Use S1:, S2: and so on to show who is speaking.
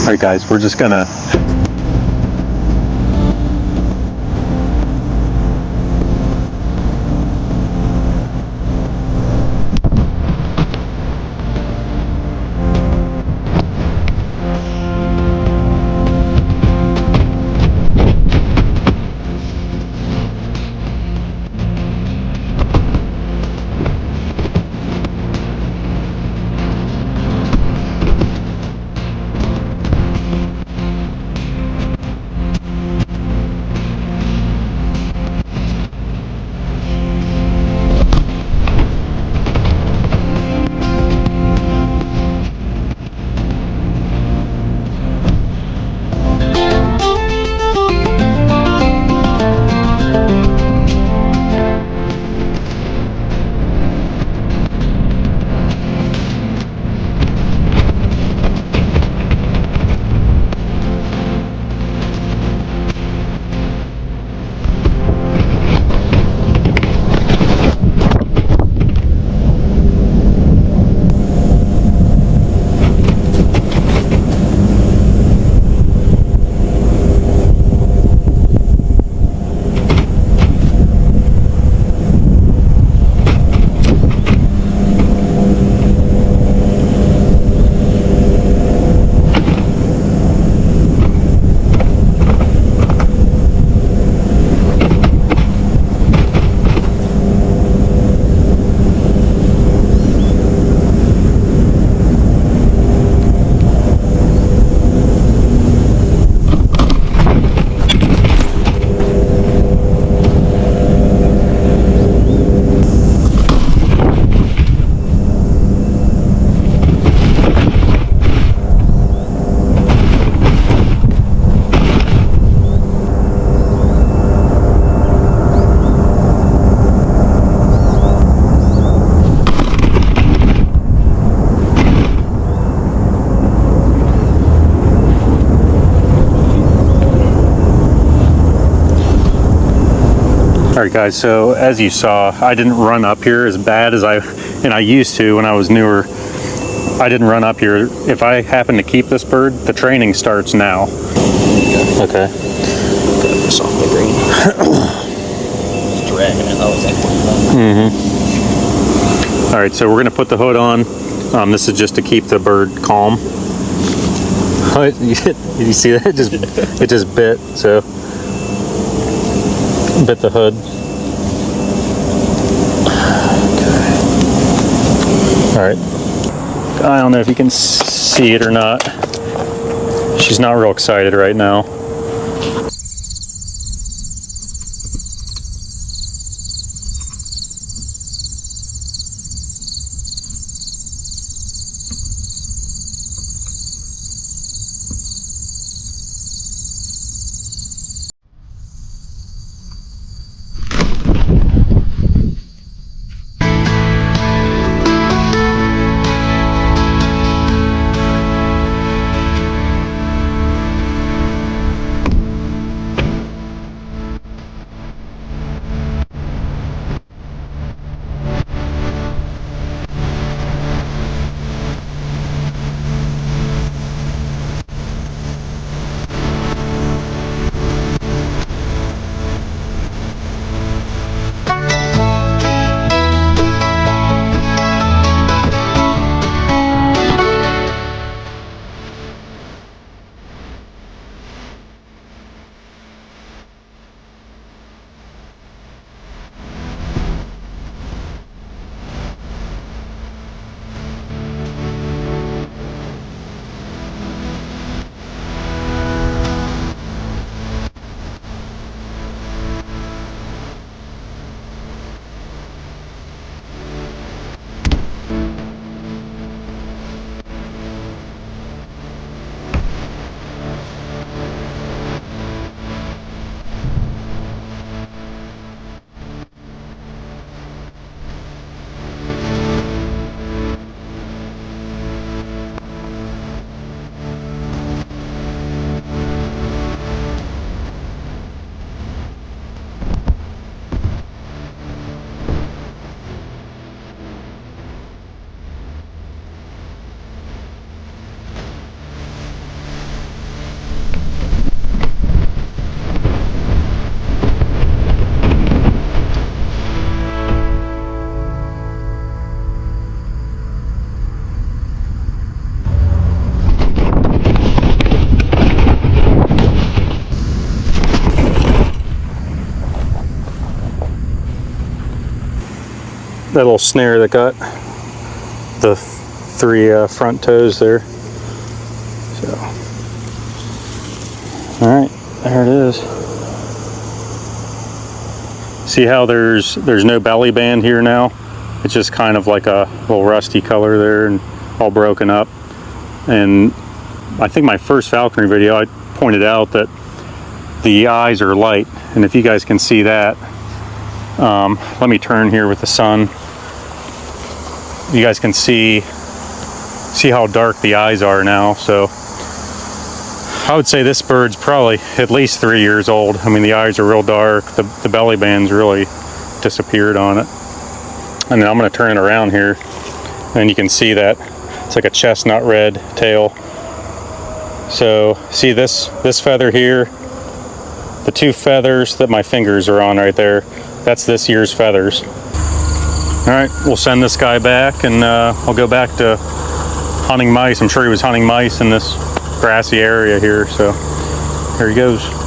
S1: Alright guys, we're just gonna Alright guys, so as you saw, I didn't run up here as bad as I used to when I was newer. I didn't run up here. If I happen to keep this bird, the training starts now. Okay.
S2: Got this off the green. Just dragging it. That was like
S1: Alright, so we're going to put the hood on. This is just to keep the bird calm. Did you see that? It just bit, so bit the hood. Alright. I don't know if you can see it or not. She's not real excited right now. that little snare that got the 3 front toes there. So, all right, there it is. See how there's no belly band here now? It's just kind of like a little rusty color there and all broken up. And I think my first falconry video, I pointed out that the eyes are light, and if you guys can see that, let me turn here with the sun. You guys can see how dark the eyes are now. So I would say this bird's probably at least 3 years old. I mean, the eyes are real dark. The belly band's really disappeared on it. And then I'm going to turn it around here, and you can see that it's like a chestnut red tail. So see this feather here, the 2 feathers that my fingers are on right there, that's this year's feathers. All right, we'll send this guy back, and I'll go back to hunting mice. I'm sure he was hunting mice in this grassy area here, so here he goes.